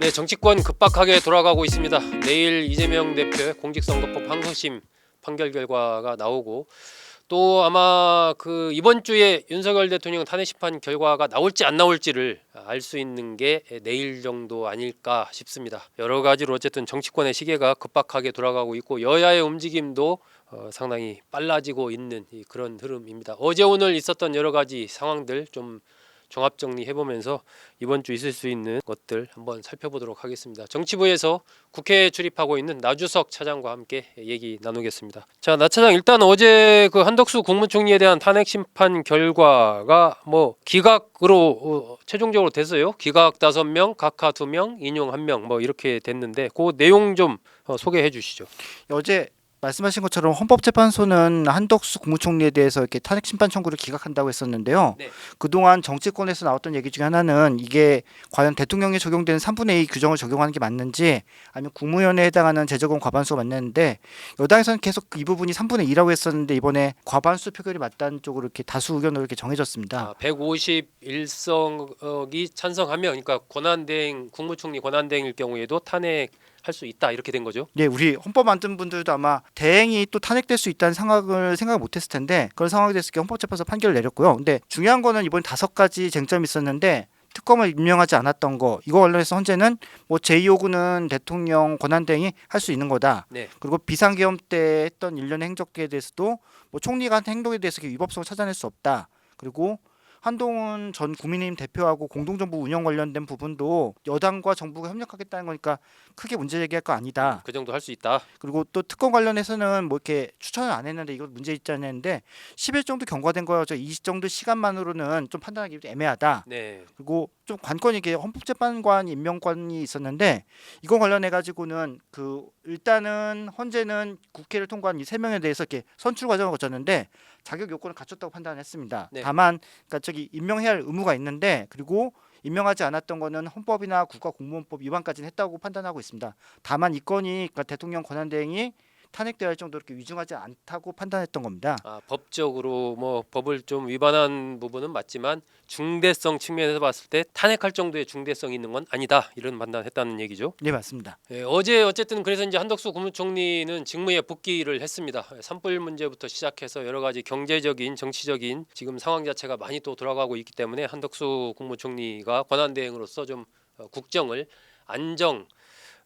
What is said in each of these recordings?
네, 정치권 급박하게 돌아가고 있습니다. 내일 이재명 대표의 공직선거법 항소심 판결 결과가 나오고 또 아마 그 이번 주에 윤석열 대통령 탄핵 심판 결과가 나올지 안 나올지를 알 수 있는 게 내일 정도 아닐까 싶습니다. 여러 가지로 어쨌든 정치권의 시계가 급박하게 돌아가고 있고 여야의 움직임도 상당히 빨라지고 있는 그런 흐름입니다. 어제 오늘 있었던 여러 가지 상황들 좀 종합 정리해보면서 이번 주 있을 수 있는 것들 한번 살펴보도록 하겠습니다. 정치부에서 국회에 출입하고 있는 나주석 차장과 함께 얘기 나누겠습니다. 자, 나 차장, 일단 어제 그 한덕수 국무총리에 대한 탄핵 심판 결과가 뭐 기각으로 최종적으로 됐어요. 기각 5명, 각하 2명, 인용 1명 뭐 이렇게 됐는데 그 내용 좀 소개해 주시죠. 어제 말씀하신 것처럼 헌법재판소는 한덕수 국무총리에 대해서 이렇게 탄핵 심판 청구를 기각한다고 했었는데요. 네. 그동안 정치권에서 나왔던 얘기 중에 하나는 이게 과연 대통령에 적용되는 3분의 2 규정을 적용하는 게 맞는지 아니면 국무위원회에 해당하는 제적은 과반수가 맞는데 여당에서는 계속 이 부분이 3분의 2라고 했었는데 이번에 과반수 표결이 맞다는 쪽으로 이렇게 다수 의견으로 이렇게 정해졌습니다. 151석이 찬성하면, 그러니까 권한대행 국무총리 권한대행일 경우에도 탄핵할 수 있다 이렇게 된 거죠. 네, 우리 헌법 만든 분들도 아마 대행이 또 탄핵될 수 있다는 생각을 못했을 텐데 그런 상황이 됐을 때 헌법재판소 판결을 내렸고요. 근데 중요한 거는 이번 5가지 쟁점이 있었는데 특검을 임명하지 않았던 거, 이거 관련해서 헌재는 뭐 제2호구는 대통령 권한대행이 할 수 있는 거다. 네. 그리고 비상계엄 때 했던 일련의 행적에 대해서도 뭐 총리가 한 행동에 대해서 위법성을 찾아낼 수 없다. 그리고 한동훈 전 국민의힘 대표하고 공동정부 운영 관련된 부분도 여당과 정부가 협력하겠다는 거니까 크게 문제 제기할 거 아니다. 그 정도 할 수 있다. 그리고 또 특검 관련해서는 뭐 이렇게 추천을 안 했는데 이거 문제 있지 않는데 10일 정도 경과된 거여서 이 정도 시간만으로는 좀 판단하기 애매하다. 네. 그리고 좀 관건이 이게 헌법재판관 임명관이 있었는데 이거 관련해 가지고는 그 일단은 헌재는 국회를 통과한 이 3명에 대해서 이렇게 선출 과정을 거쳤는데 자격 요건을 갖췄다고 판단했습니다. 네. 다만 그러니까 저기 임명해야 할 의무가 있는데 그리고 임명하지 않았던 거는 헌법이나 국가공무원법 위반까지는 했다고 판단하고 있습니다. 다만 이 건이 그러니까 대통령 권한대행이 탄핵돼야 할 정도로 이렇게 위중하지 않다고 판단했던 겁니다. 법적으로 뭐 법을 좀 위반한 부분은 맞지만 중대성 측면에서 봤을 때 탄핵할 정도의 중대성이 있는 건 아니다, 이런 판단했다는 얘기죠. 네, 맞습니다. 어제 어쨌든 그래서 이제 한덕수 국무총리는 직무에 복귀를 했습니다. 산불 문제부터 시작해서 여러 가지 경제적인, 정치적인 지금 상황 자체가 많이 또 돌아가고 있기 때문에 한덕수 국무총리가 권한대행으로서 좀 국정을 안정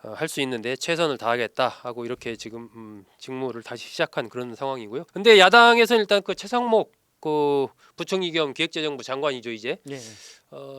할 수 있는데 최선을 다하겠다 하고 이렇게 지금 직무를 다시 시작한 그런 상황이고요. 근데 야당에서는 일단 그 최상목 그 부총리 겸 기획재정부 장관이죠 이제. 네.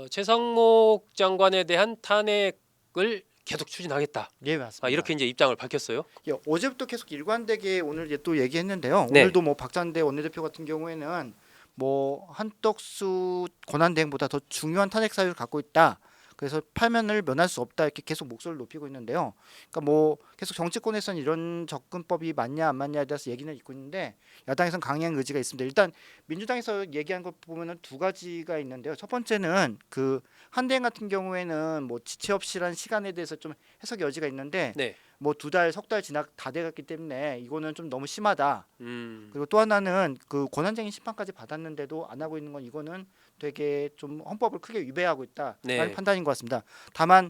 최상목 장관에 대한 탄핵을 계속 추진하겠다. 네, 맞습니다. 이렇게 이제 입장을 밝혔어요. 예, 어제부터 계속 일관되게 오늘 또 얘기했는데요. 네. 오늘도 뭐 박찬대 원내대표 같은 경우에는 뭐 한덕수 권한대행보다 더 중요한 탄핵 사유를 갖고 있다. 그래서 파면을 면할 수 없다 이렇게 계속 목소리를 높이고 있는데요. 그러니까 뭐 계속 정치권에서는 이런 접근법이 맞냐 안 맞냐에 대해서 얘기는 있고 있는데 야당에서는 강행 의지가 있습니다. 일단 민주당에서 얘기한 것 보면은 2가지가 있는데요. 첫 번째는 그 한대행 같은 경우에는 뭐 지체 없이란 시간에 대해서 좀 해석 여지가 있는데 네. 뭐 2달, 석 달 다 돼갔기 때문에 이거는 좀 너무 심하다. 음. 그리고 또 하나는 그 권한쟁의 심판까지 받았는데도 안 하고 있는 건 이거는 되게 좀 헌법을 크게 위배하고 있다라는 네. 판단인 것 같습니다. 다만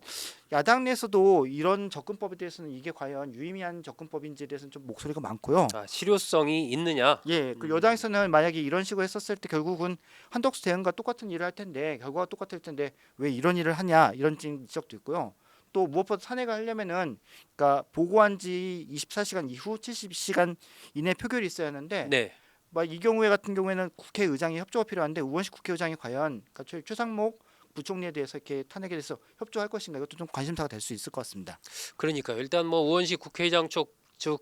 야당 내에서도 이런 접근법에 대해서는 이게 과연 유의미한 접근법인지에 대해서는 좀 목소리가 많고요. 실효성이 있느냐? 예, 그 여당에서는 만약에 이런 식으로 했었을 때 결국은 한덕수 대응과 똑같은 일을 할 텐데 결과가 똑같을 텐데 왜 이런 일을 하냐 이런 지적도 있고요. 또 무엇보다 탄핵을 하려면은 그러니까 보고한 지 24시간 이후 72시간 이내 표결이 있어야 하는데 네. 막 이 경우에 같은 경우에는 국회의장이 협조가 필요한데 우원식 국회의장이 과연 그러니까 최상목 부총리에 대해서 이렇게 탄핵에 대해서 협조할 것인가 이것도 좀 관심사가 될 수 있을 것 같습니다. 그러니까 일단 뭐 우원식 국회의장 측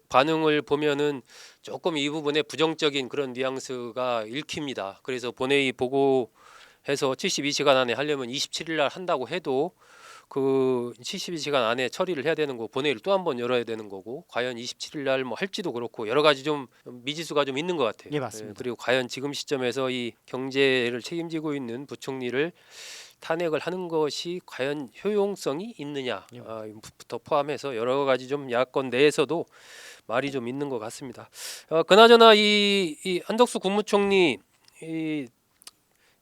반응을 보면은 조금 이 부분에 부정적인 그런 뉘앙스가 읽힙니다. 그래서 본회의 보고해서 72시간 안에 하려면 27일 날 한다고 해도 그 72시간 안에 처리를 해야 되는 거, 본회의를 또 한 번 열어야 되는 거고, 과연 27일 날 뭐 할지도 그렇고 여러 가지 좀 미지수가 좀 있는 것 같아요. 예, 맞습니다. 그리고 과연 지금 시점에서 이 경제를 책임지고 있는 부총리를 탄핵을 하는 것이 과연 효용성이 있느냐, 예. 부터 포함해서 여러 가지 좀 야권 내에서도 말이 좀 있는 것 같습니다. 그나저나 이 한덕수 국무총리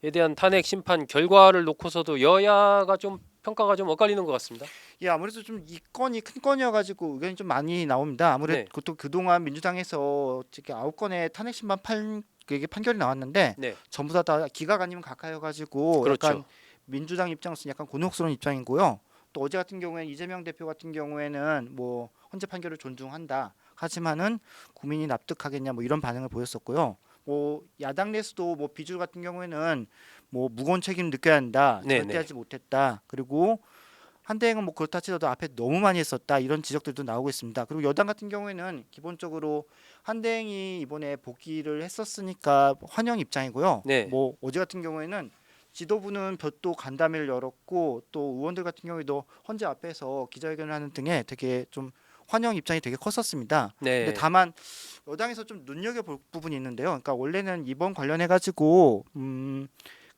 에 대한 탄핵 심판 결과를 놓고서도 여야가 좀 평가가 좀 엇갈리는 것 같습니다. 예, 아무래도 좀 이 건이 큰 건이어가지고 의견이 좀 많이 나옵니다. 아무래도 네. 또 그동안 민주당에서 이렇게 9건의 탄핵 심판 이게 판결이 나왔는데 네, 전부 다 기각 아니면 각하여가지고 그렇죠. 약간 민주당 입장으로서는 약간 곤혹스러운 입장이고요. 또 어제 같은 경우에는 이재명 대표 같은 경우에는 뭐 헌재 판결을 존중한다. 하지만은 국민이 납득하겠냐 뭐 이런 반응을 보였었고요. 뭐 야당 내에서도 뭐 비주류 같은 경우에는 뭐 무거운 책임 느껴야 한다. 네, 절대 네. 하지 못했다. 그리고 한대행은 뭐 그렇다 치더라도 앞에 너무 많이 했었다 이런 지적들도 나오고 있습니다. 그리고 여당 같은 경우에는 기본적으로 한대행이 이번에 복귀를 했었으니까 환영 입장이고요. 네. 뭐 어제 같은 경우에는 지도부는 별도 간담회를 열었고 또 의원들 같은 경우에도 헌재 앞에서 기자회견을 하는 등의 되게 좀 환영 입장이 되게 컸었습니다. 근데 네. 다만 여당에서 좀 눈여겨볼 부분이 있는데요. 그러니까 원래는 이번 관련해 가지고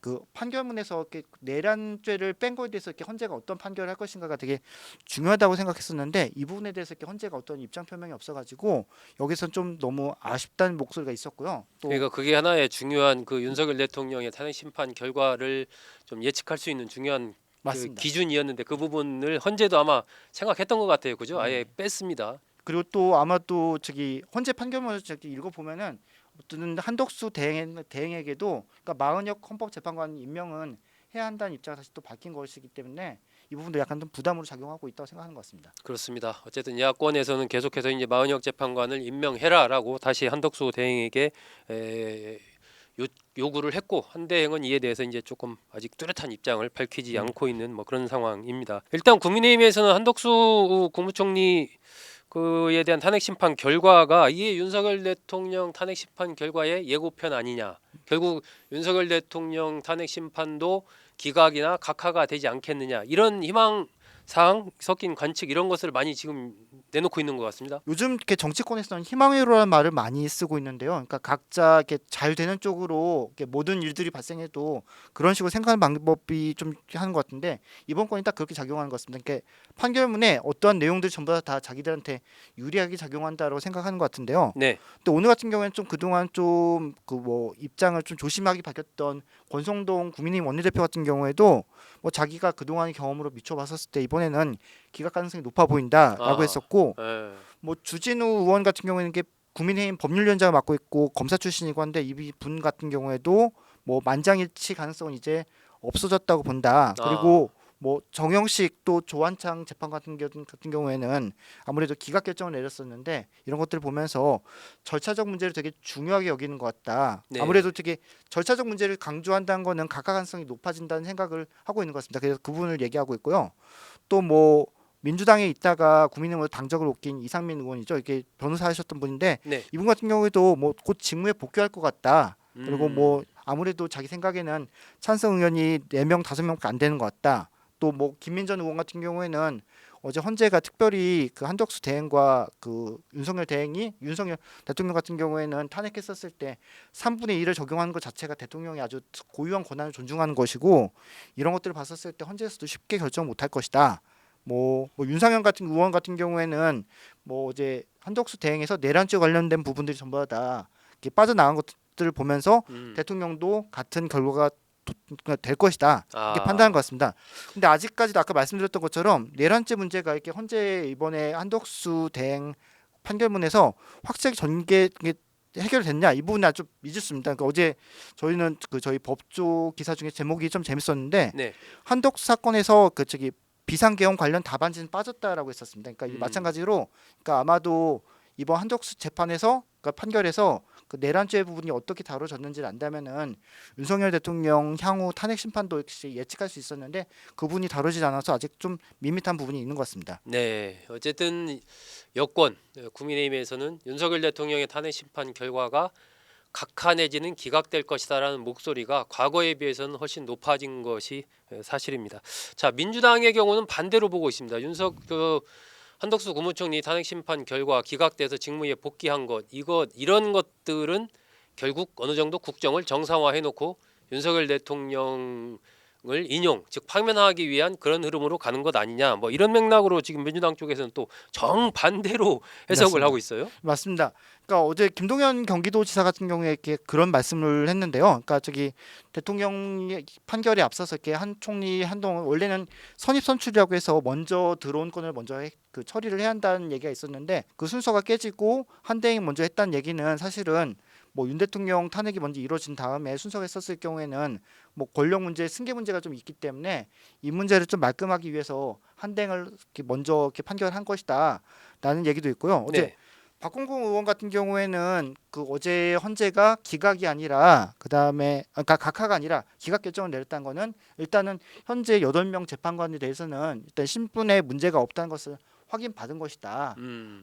그 판결문에서 이렇게 내란죄를 뺀 거에 대해서 이렇게 헌재가 어떤 판결을 할 것인가가 되게 중요하다고 생각했었는데 이 부분에 대해서 이렇게 헌재가 어떤 입장 표명이 없어가지고 여기서 좀 너무 아쉽다는 목소리가 있었고요. 또 그러니까 그게 하나의 중요한 그 윤석열 대통령의 탄핵 심판 결과를 좀 예측할 수 있는 중요한 그 맞습니다. 기준이었는데 그 부분을 헌재도 아마 생각했던 것 같아요. 그죠? 아예 네. 뺐습니다. 그리고 또 아마 또 저기 헌재 판결문을 저기 읽어보면은 어떤 한덕수 대행에게도 그러니까 마은혁 헌법재판관 임명은 해야 한다는 입장이 다시 또 바뀐 것이기 때문에 이 부분도 약간 좀 부담으로 작용하고 있다고 생각하는 것 같습니다. 그렇습니다. 어쨌든 야권에서는 계속해서 이제 마은혁 재판관을 임명해라라고 다시 한덕수 대행에게 요구를 했고 한대행은 이에 대해서 이제 조금 아직 뚜렷한 입장을 밝히지 않고 있는 뭐 그런 상황입니다. 일단 국민의힘에서는 한덕수 국무총리 그에 대한 탄핵 심판 결과가 이게 윤석열 대통령 탄핵 심판 결과의 예고편 아니냐. 결국 윤석열 대통령 탄핵 심판도 기각이나 각하가 되지 않겠느냐. 이런 희망 사항 섞인 관측 이런 것을 많이 지금 내놓고 있는 것 같습니다. 요즘 이렇게 정치권에서는 희망회로라는 말을 많이 쓰고 있는데요. 그러니까 각자 이렇게 잘 되는 쪽으로 이렇게 모든 일들이 발생해도 그런 식으로 생각하는 방법이 좀 하는 것 같은데 이번 건이 딱 그렇게 작용하는 것 같습니다. 그러니까 판결문에 어떠한 내용들 전부 다 자기들한테 유리하게 작용한다고 생각하는 것 같은데요. 네. 근데 오늘 같은 경우에는 좀 그동안 좀 그 뭐 입장을 좀 조심하게 밝혔던 권성동 국민의힘 원내대표 같은 경우에도 뭐 자기가 그동안의 경험으로 미쳐봤었을 때 이번에는 기각 가능성이 높아 보인다라고 아, 했었고 예. 뭐 주진우 의원 같은 경우에는 이게 국민의힘 법률위원장을 맡고 있고 검사 출신이고 한데 이분 같은 경우에도 뭐 만장일치 가능성은 이제 없어졌다고 본다. 그리고 뭐 정영식 또 조한창 재판 같은 경우에는 아무래도 기각 결정을 내렸었는데 이런 것들을 보면서 절차적 문제를 되게 중요하게 여기는 것 같다. 네. 아무래도 되게 절차적 문제를 강조한다는 거는 각하 가능성이 높아진다는 생각을 하고 있는 것 같습니다. 그래서 그 부분을 얘기하고 있고요. 또 뭐 민주당에 있다가 국민의힘으로 당적을 옮긴 이상민 의원이죠. 이게 변호사 하셨던 분인데 네. 이분 같은 경우에도 뭐 곧 직무에 복귀할 것 같다. 그리고 음. 뭐 아무래도 자기 생각에는 찬성 의원이 4명 5명밖에 안 되는 것 같다. 또 뭐 김민전 의원 같은 경우에는 어제 헌재가 특별히 그 한덕수 대행과 그 윤석열 대통령 같은 경우에는 탄핵했었을 때 3분의 1을 적용하는 것 자체가 대통령이 아주 고유한 권한을 존중하는 것이고 이런 것들을 봤었을 때 헌재에서도 쉽게 결정 못할 것이다. 뭐 윤상현 같은 의원 같은 경우에는 뭐 어제 한덕수 대행에서 내란죄 관련된 부분들이 전부 다 이렇게 빠져나간 것들을 보면서 대통령도 같은 결과가 될 것이다 이렇게 판단한 것 같습니다. 근데 아직까지도 아까 말씀드렸던 것처럼 내란죄 문제가 이렇게 헌재 이번에 한덕수 대행 판결문에서 확실하게 전개 해결됐냐 이 부분은 아주 미지수입니다. 그러니까 어제 저희는 그 저희 법조 기사 중에 제목이 좀 재밌었는데 네. 한덕수 사건에서 그 저기 비상계엄 관련 답안지는 빠졌다라고 했었습니다. 그러니까 마찬가지로 그러니까 아마도 이번 한덕수 재판에서 그러니까 판결에서 그 내란죄 부분이 어떻게 다뤄졌는지를 안다면은 윤석열 대통령 향후 탄핵 심판도 역시 예측할 수 있었는데 그 부분이 다루지 않아서 아직 좀 밋밋한 부분이 있는 것 같습니다. 네, 어쨌든 여권 국민의힘에서는 윤석열 대통령의 탄핵 심판 결과가 각하 내지는 기각될 것이다라는 목소리가 과거에 비해서는 훨씬 높아진 것이 사실입니다. 자, 민주당의 경우는 반대로 보고 있습니다. 한덕수 국무총리 탄핵 심판 결과 기각돼서 직무에 복귀한 것 이런 것들은 결국 어느 정도 국정을 정상화해놓고 윤석열 대통령의 인용, 즉 파면하기 위한 그런 흐름으로 가는 것 아니냐, 뭐 이런 맥락으로 지금 민주당 쪽에서는 또 정반대로 해석을 맞습니다. 하고 있어요. 맞습니다. 그러니까 어제 김동연 경기도지사 같은 경우에 이렇게 그런 말씀을 했는데요. 그러니까 저기 대통령의 판결에 앞서서 이렇게 한 총리 한동훈 원래는 선입선출이라고 해서 먼저 들어온 건을 먼저 그 처리를 해야 한다는 얘기가 있었는데 그 순서가 깨지고 한대행이 먼저 했다는 얘기는 사실은 뭐 윤 대통령 탄핵이 먼저 이루어진 다음에 순서가 했었을 경우에는 뭐 권력 문제, 승계 문제가 좀 있기 때문에 이 문제를 좀 말끔하기 위해서 한대행을 이렇게 먼저 이렇게 판결한 것이다라는 얘기도 있고요. 어제 네, 박홍근 의원 같은 경우에는 그 어제 헌재가 기각이 아니라 그다음에 그러니까 각하가 아니라 기각 결정을 내렸다는 거는 일단은 현재 8명 재판관에 대해서는 일단 신분에 문제가 없다는 것을 확인받은 것이다.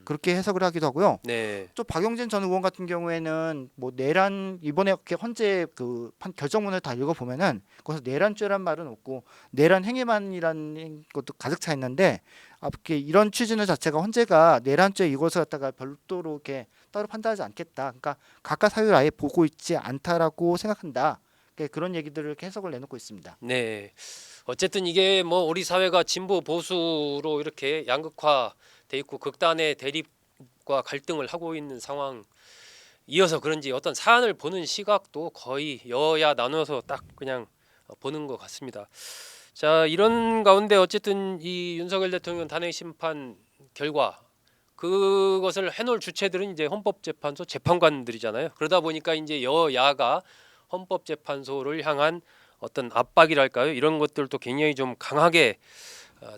그렇게 해석을 하기도 하고요. 네, 또 박용진 전 의원 같은 경우에는 뭐 내란 이번에 이렇게 헌재 그 결정문을 다 읽어보면은 거기서 내란죄란 말은 없고 내란 행위만이라는 것도 가득 차 있는데 이렇게 이런 취지는 자체가 헌재가 내란죄 이것을 갖다가 별도로 이렇게 따로 판단하지 않겠다. 그러니까 각각 사유를 아예 보고 있지 않다라고 생각한다. 그런 얘기들을 이렇게 해석을 내놓고 있습니다. 네. 어쨌든 이게 뭐 우리 사회가 진보 보수로 이렇게 양극화돼 있고 극단의 대립과 갈등을 하고 있는 상황. 이어서 그런지 어떤 사안을 보는 시각도 거의 여야 나눠서 딱 그냥 보는 것 같습니다. 자, 이런 가운데 어쨌든 이 윤석열 대통령 탄핵 심판 결과 그것을 해놓을 주체들은 이제 헌법재판소 재판관들이잖아요. 그러다 보니까 이제 여야가 헌법재판소를 향한 어떤 압박이랄까요? 이런 것들도 굉장히 좀 강하게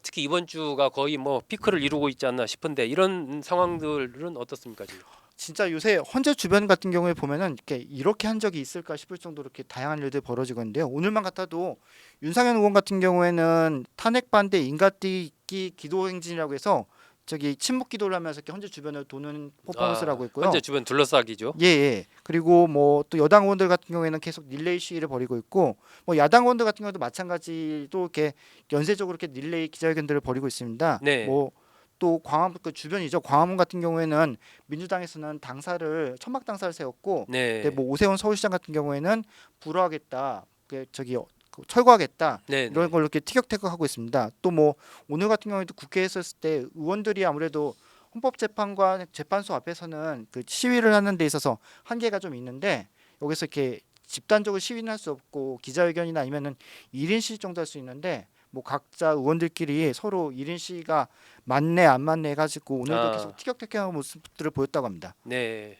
특히 이번 주가 거의 뭐 피크를 이루고 있지 않나 싶은데 이런 상황들은 어떻습니까 지금? 진짜 요새 헌재 주변 같은 경우에 보면은 이렇게 한 적이 있을까 싶을 정도로 이렇게 다양한 일들이 벌어지고 있는데요. 오늘만 같아도 윤상현 의원 같은 경우에는 탄핵 반대 인가띠기 기도 행진이라고 해서 저기 침묵 기도를 하면서 이렇게 헌재 주변을 도는 퍼포먼스를 하고 있고요. 현재 주변 둘러싸기죠. 예, 예. 그리고 뭐 또 여당 의원들 같은 경우에는 계속 릴레이 시위를 벌이고 있고 뭐 야당 의원들 같은 경우도 마찬가지로 이렇게 연쇄적으로 이렇게 릴레이 기자회견들을 벌이고 있습니다. 네, 뭐 또 광화문 그 주변이죠. 광화문 같은 경우에는 민주당에서는 당사를 천막 당사를 세웠고, 근데 네, 뭐 오세훈 서울시장 같은 경우에는 불허하겠다, 저기 그 철거하겠다 네, 이런 네, 걸로 이렇게 티격태격하고 있습니다. 또 뭐 오늘 같은 경우에도 국회에서 했을 때 의원들이 아무래도 헌법재판관 재판소 앞에서는 그 시위를 하는 데 있어서 한계가 좀 있는데 여기서 이렇게 집단적으로 시위는 할 수 없고 기자회견이나 아니면은 1인 시위 정도 할 수 있는데 뭐 각자 의원들끼리 서로 1인 시위가 맞네 안 맞네 해가지고 오늘도 계속 티격태격하는 모습들을 보였다고 합니다. 네.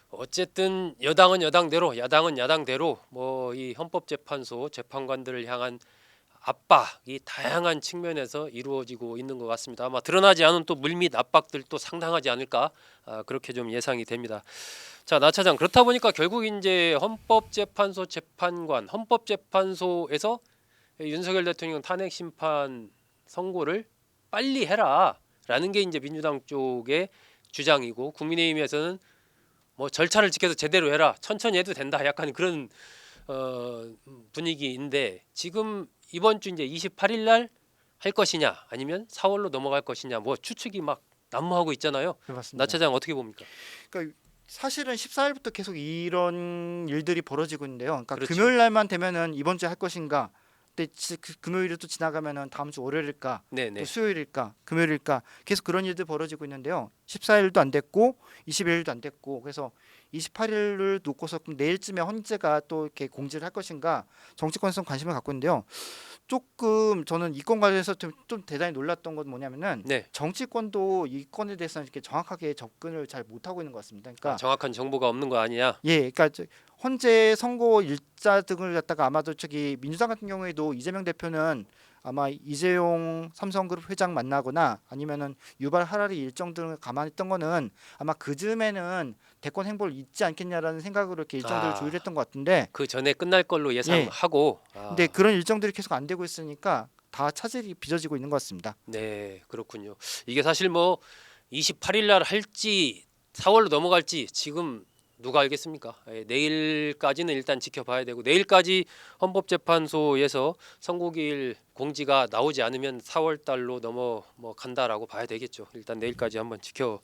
어쨌든 여당은 여당대로, 야당은 야당대로 뭐 이 헌법재판소 재판관들을 향한 압박이 다양한 측면에서 이루어지고 있는 것 같습니다. 아마 드러나지 않은 또 물밑 압박들도 상당하지 않을까 그렇게 좀 예상이 됩니다. 자, 나 차장 그렇다 보니까 결국 이제 헌법재판소 재판관, 헌법재판소에서 윤석열 대통령 탄핵 심판 선고를 빨리 해라라는 게 이제 민주당 쪽의 주장이고 국민의힘에서는 뭐 절차를 지켜서 제대로 해라, 천천히 해도 된다, 약간 그런 분위기인데 지금 이번 주 이제 28일 날 할 것이냐 아니면 4월로 넘어갈 것이냐 뭐 추측이 막 난무하고 있잖아요. 네, 맞습니다. 나 차장 어떻게 봅니까? 그러니까 사실은 14일부터 계속 이런 일들이 벌어지고 있는데요. 그러니까 그렇죠. 금요일 날만 되면은 이번 주에 할 것인가? 근데 금요일이 또 지나가면은 다음 주 월요일일까? 네네. 또 수요일일까? 금요일일까? 계속 그런 일들 벌어지고 있는데요. 14일도 안 됐고 21일도 안 됐고 그래서 28일을 놓고서 그럼 내일쯤에 헌재가 또 이렇게 공지를 할 것인가? 정치권에서 관심을 갖고 있는데요. 조금 저는 이 건 관련해서 좀 대단히 놀랐던 건 뭐냐면은 네. 정치권도 이 건에 대해서는 이렇게 정확하게 접근을 잘 못하고 있는 것 같습니다. 그러니까 정확한 정보가 없는 거 아니냐? 예, 그러니까 헌재 선고 일자 등을 갖다가 아마도 저기 민주당 같은 경우에도 이재명 대표는 아마 이재용 삼성그룹 회장 만나거나 아니면은 유발 하라리 일정 등을 감안했던 거는 아마 그 즈음에는 대권 행보를 잊지 않겠냐라는 생각으로 이렇게 일정들을 조율했던 것 같은데 그 전에 끝날 걸로 예상하고. 근데 그런 일정들이 계속 안 되고 있으니까 다 차질이 빚어지고 있는 것 같습니다. 네, 그렇군요. 이게 사실 뭐 28일 날 할지 4월로 넘어갈지 지금 누가 알겠습니까? 내일까지는 일단 지켜봐야 되고 내일까지 헌법재판소에서 선고기일 공지가 나오지 않으면 4월 달로 간다라고 봐야 되겠죠. 일단 내일까지 한번 지켜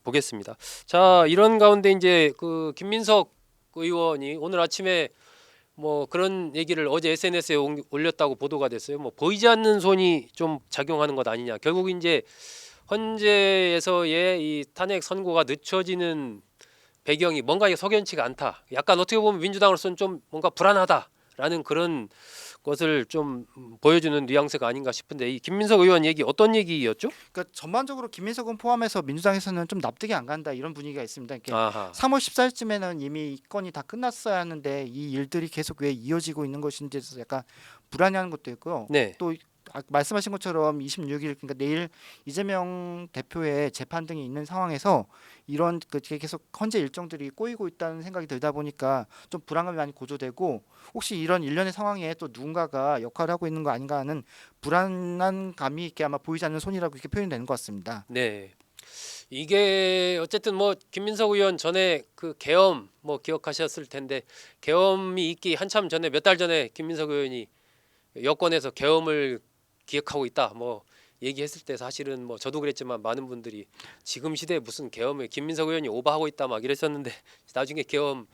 보겠습니다. 자, 이런 가운데 이제 그 김민석 의원이 오늘 아침에 뭐 그런 얘기를 어제 SNS에 올렸다고 보도가 됐어요. 뭐 보이지 않는 손이 좀 작용하는 것 아니냐. 결국 이제 헌재에서의 이 탄핵 선고가 늦춰지는 배경이 뭔가 이게 석연치가 않다. 약간 어떻게 보면 민주당으로서는 좀 뭔가 불안하다라는 그런 것을 좀 보여주는 뉘앙스가 아닌가 싶은데 이 김민석 의원 얘기 어떤 얘기였죠? 그러니까 전반적으로 김민석 의원 포함해서 민주당에서는 좀 납득이 안 간다 이런 분위기가 있습니다. 이렇게 아하. 3월 14일쯤에는 이미 이 건이 다 끝났어야 하는데 이 일들이 계속 왜 이어지고 있는 것인지에 대해서 약간 불안해하는 것도 있고요. 네. 또 말씀하신 것처럼 26일 그러니까 내일 이재명 대표의 재판 등이 있는 상황에서 이런 그 계속 헌재 일정들이 꼬이고 있다는 생각이 들다 보니까 좀 불안감이 많이 고조되고 혹시 이런 일련의 상황에 또 누군가가 역할을 하고 있는 거 아닌가 하는 불안한 감이 있게 아마 보이지 않는 손이라고 이렇게 표현되는 것 같습니다. 네. 이게 어쨌든 뭐 김민석 의원 전에 그 계엄 뭐 기억하셨을 텐데 계엄이 있기 한참 전에 몇 달 전에 김민석 의원이 여권에서 계엄을 기획하고 있다 뭐 얘기했을 때 사실은 뭐 저도 그랬지만 많은 분들이 지금 시대에 무슨 계엄을 김민석 의원이 오버하고 있다 막 이랬었는데 나중에 계엄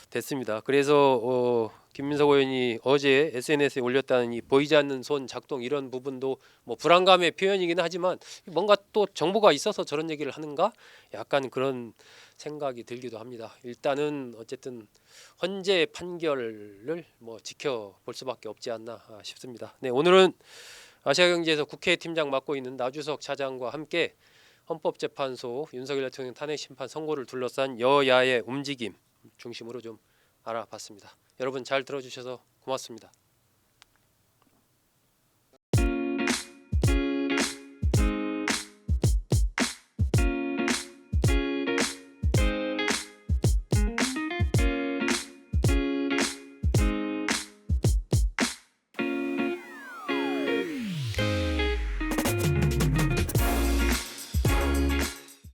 됐습니다. 그래서 김민석 의원이 어제 SNS에 올렸다는 이 보이지 않는 손 작동 이런 부분도 뭐 불안감의 표현이긴 하지만 뭔가 또 정보가 있어서 저런 얘기를 하는가 약간 그런 생각이 들기도 합니다. 일단은 어쨌든 헌재 판결을 뭐 지켜볼 수밖에 없지 않나 싶습니다. 네, 오늘은 아시아경제에서 국회 팀장 맡고 있는 나주석 차장과 함께 헌법재판소 윤석열 대통령 탄핵 심판 선고를 둘러싼 여야의 움직임 중심으로 좀 알아봤습니다. 여러분 잘 들어주셔서 고맙습니다.